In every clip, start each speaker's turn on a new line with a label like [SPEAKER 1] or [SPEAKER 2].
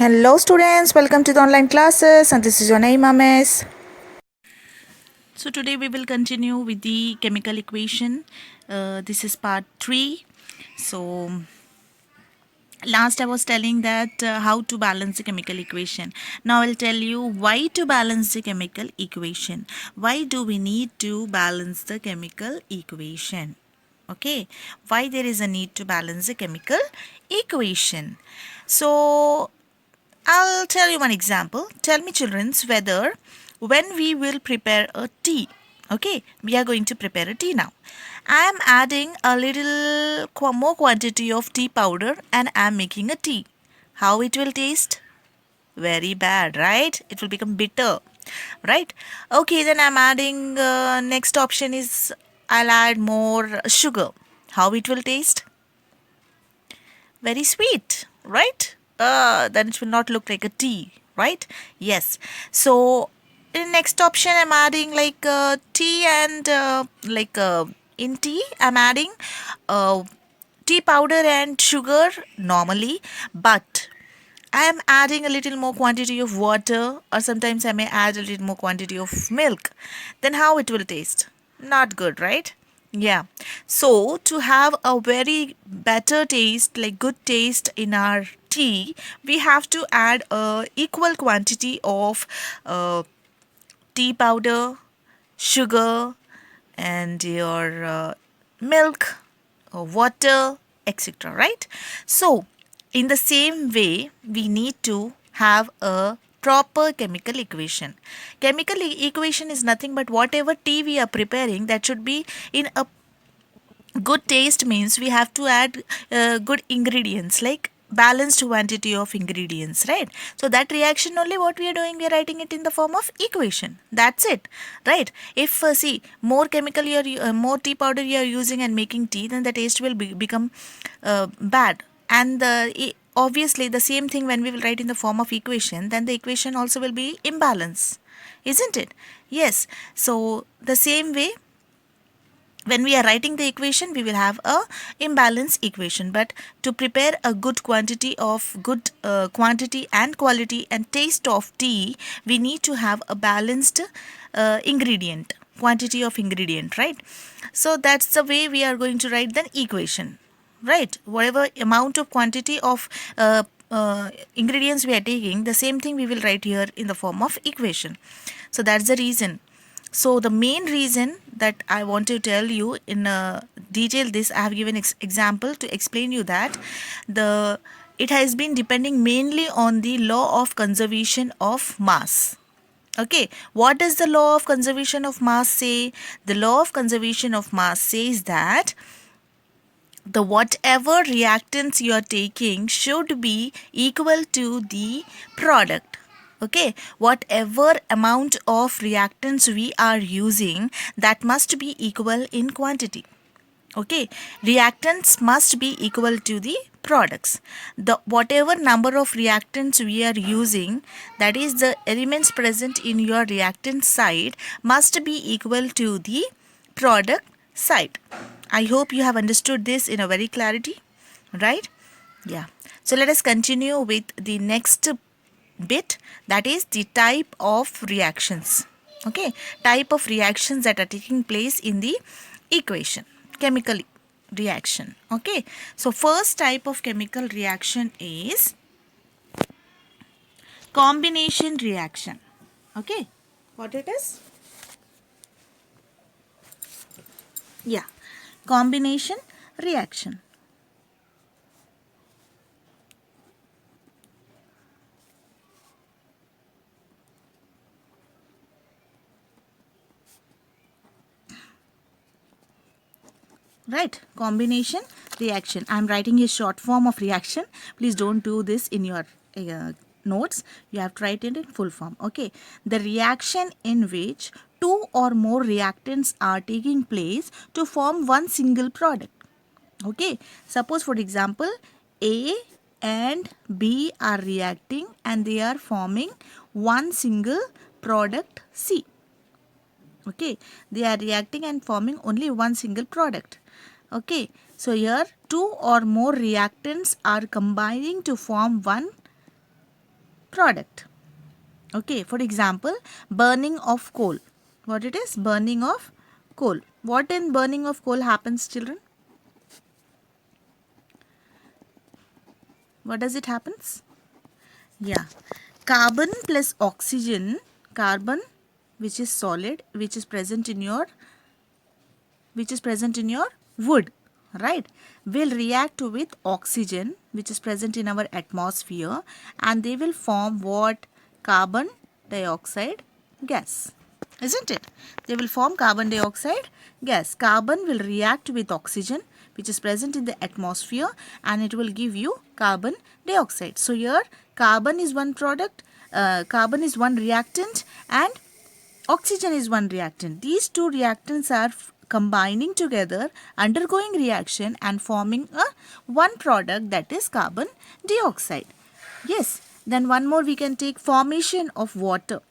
[SPEAKER 1] Hello students, welcome to the online classes and this is your Naima Miss.
[SPEAKER 2] So today we will continue with the chemical equation. This is part 3. So last I was telling that how to balance the chemical equation. Now I'll tell you why to balance the chemical equation. Why do we need to balance the chemical equation? Okay, why there is a need to balance the chemical equation. So I'll tell you one example. Tell me, children, whether when we will prepare a tea. Okay, we are going to prepare a tea now. I am adding a little more quantity of tea powder and I am making a tea. How it will taste? Very bad, right? It will become bitter, right? Okay, then I'm adding, next option is I'll add more sugar. How it will taste? Very sweet, right? Then it will not look like a tea, right? Yes. So in next option, I'm adding like tea and in tea, I'm adding uh, tea powder and sugar normally, but I am adding a little more quantity of water, or sometimes I may add a little more quantity of milk. Then how it will taste? Not good, right? Yeah. So to have a very better taste, like good taste in our tea, we have to add a equal quantity of uh, tea powder, sugar, and your milk, water, etc. Right? So, in the same way, we need to have a proper chemical equation. Chemical equation is nothing but whatever tea we are preparing, that should be in a good taste. Means we have to add good ingredients, like balanced quantity of ingredients, right? So that reaction only, what we are doing, we are writing it in the form of equation. That's it, right? If see, more chemical you are more tea powder you are using and making tea, then the taste will become bad. And obviously the same thing, when we will write in the form of equation, then the equation also will be imbalance, isn't it? Yes. So the same way, when we are writing the equation, we will have a imbalance equation. But to prepare a good quantity of good quantity and quality and taste of tea, we need to have a balanced ingredient, quantity of ingredient, right? So that's the way we are going to write the equation, right? Whatever amount of quantity of ingredients we are taking, the same thing we will write here in the form of equation. So that's the reason. So the main reason that I want to tell you in detail this, I have given example to explain you that the it has been depending mainly on the law of conservation of mass. Okay, what does the law of conservation of mass say? The law of conservation of mass says that the whatever reactants you are taking should be equal to the product. Okay, whatever amount of reactants we are using, that must be equal in quantity. Okay, reactants must be equal to the products. The whatever number of reactants we are using, that is the elements present in your reactant side, must be equal to the product side. I hope you have understood this in a very clarity, right? Yeah. So let us continue with the next bit, that is the type of reactions. Okay, type of reactions that are taking place in the equation, chemical reaction. Okay, so first type of chemical reaction is combination reaction. Okay, what it is? Yeah, combination reaction. Right, combination reaction. I am writing a short form of reaction. Please don't do this in your notes. You have to write it in full form. Okay, the reaction in which two or more reactants are taking place to form one single product. Okay, suppose for example, A and B are reacting and they are forming one single product C. Okay, they are reacting and forming only one single product. Okay, so here two or more reactants are combining to form one product. Okay, for example, burning of coal. What it is? Burning of coal. What in burning of coal happens, children? What does it happens? Yeah, carbon plus oxygen, carbon which is solid, which is present in your wood, right, will react with oxygen which is present in our atmosphere, and they will form what? Carbon dioxide gas, isn't it? They will form carbon dioxide gas. Carbon will react with oxygen which is present in the atmosphere, and it will give you carbon dioxide. So here carbon is one product, carbon is one reactant, and oxygen is one reactant. These two reactants are combining together, undergoing reaction and forming a one product, that is carbon dioxide. Yes, then one more we can take formation of water.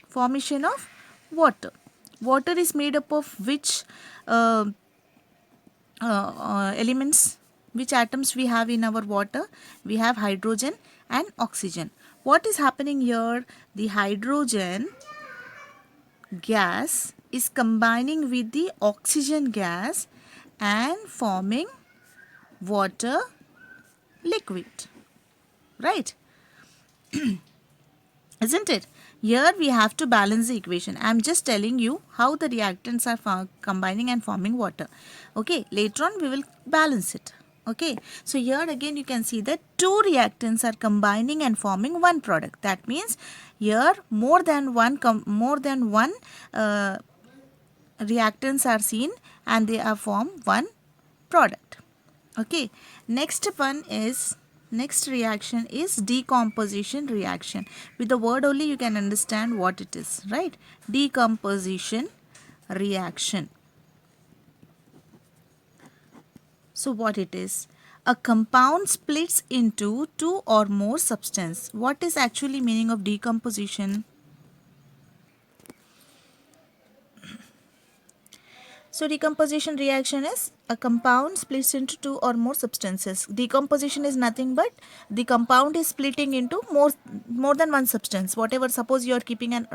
[SPEAKER 2] Formation of water. Water is made up of which elements, which atoms we have in our water? We have hydrogen and oxygen. What is happening here? The hydrogen gas is combining with the oxygen gas and forming water liquid, right? Isn't it? Here we have to balance the equation. I am just telling you how the reactants are combining and forming water. Okay, later on we will balance it. Okay, so here again you can see that two reactants are combining and forming one product. That means here more than one reactants are seen and they are formed one product. Okay, next reaction is decomposition reaction. With the word only you can understand what it is, right? Decomposition reaction. So what it is? A compound splits into two or more substance. What is actually meaning of decomposition? So decomposition reaction is a compound splits into two or more substances. Decomposition is nothing but the compound is splitting into more than one substance. Whatever, suppose you are keeping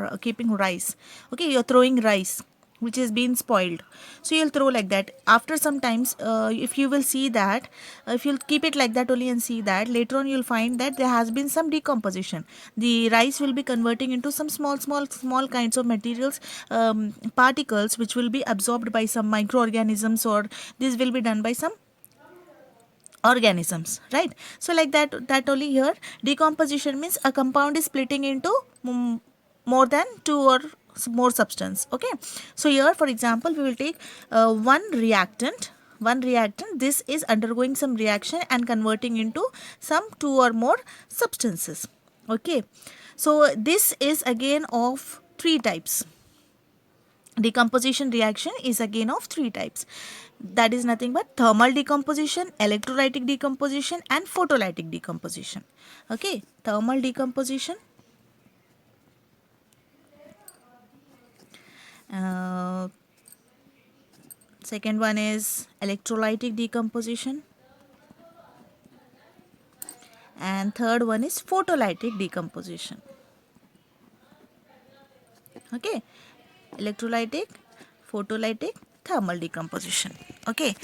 [SPEAKER 2] rice. Okay, you are throwing rice which has been spoiled, so you'll throw like that. After some times, if you will see that, if you'll keep it like that only and see that, later on you'll find that there has been some decomposition. The rice will be converting into some small kinds of materials, particles, which will be absorbed by some microorganisms, or this will be done by some organisms, right? So like that only here decomposition means a compound is splitting into more than two or more substance. Okay, so here for example we will take one reactant. This is undergoing some reaction and converting into some two or more substances. Okay, so this is again of three types. Decomposition reaction is again of three types. That is nothing but thermal decomposition, electrolytic decomposition and photolytic decomposition. Okay, thermal decomposition, second one is electrolytic decomposition, and third one is photolytic decomposition. Okay, electrolytic, photolytic, thermal decomposition. Okay,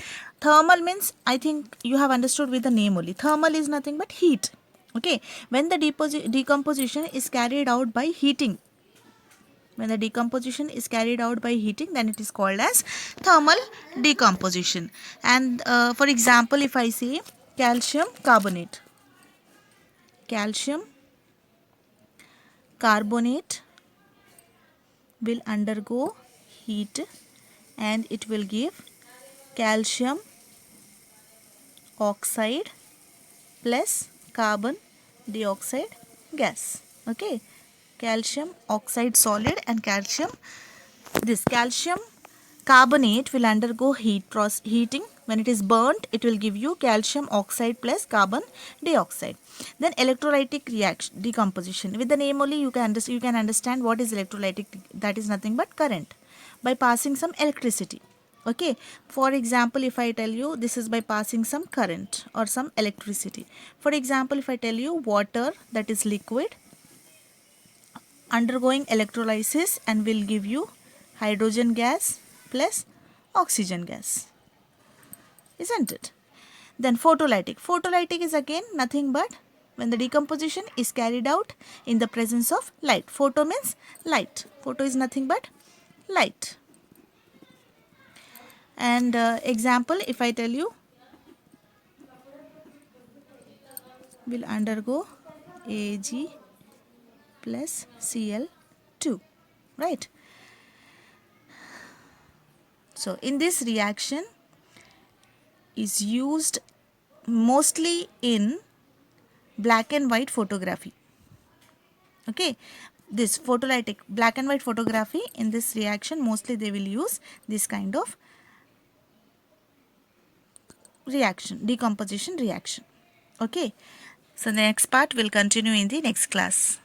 [SPEAKER 2] thermal means, I think you have understood with the name only. Thermal is nothing but heat. Okay, when the decomposition is carried out by heating, when the decomposition is carried out by heating, then it is called as thermal decomposition. And for example, if I say calcium carbonate will undergo heat and it will give calcium oxide plus carbon dioxide gas. Okay, calcium oxide solid and this calcium carbonate will undergo heating. When it is burnt, it will give you calcium oxide plus carbon dioxide. Then electrolytic reaction decomposition. With the name only you can understand what is electrolytic. That is nothing but current by passing some electricity. Okay, for example, if I tell you this is by passing some current or some electricity. For example, if I tell you water, that is liquid, undergoing electrolysis and will give you hydrogen gas plus oxygen gas, isn't it? Then photolytic. Photolytic is again nothing but when the decomposition is carried out in the presence of light. Photo means light. Photo is nothing but light. And example, if I tell you, will undergo Ag plus Cl2, right? So in this reaction is used mostly in black and white photography. Okay, this photolytic black and white photography, in this reaction mostly they will use this kind of reaction, decomposition reaction. Okay, so the next part will continue in the next class.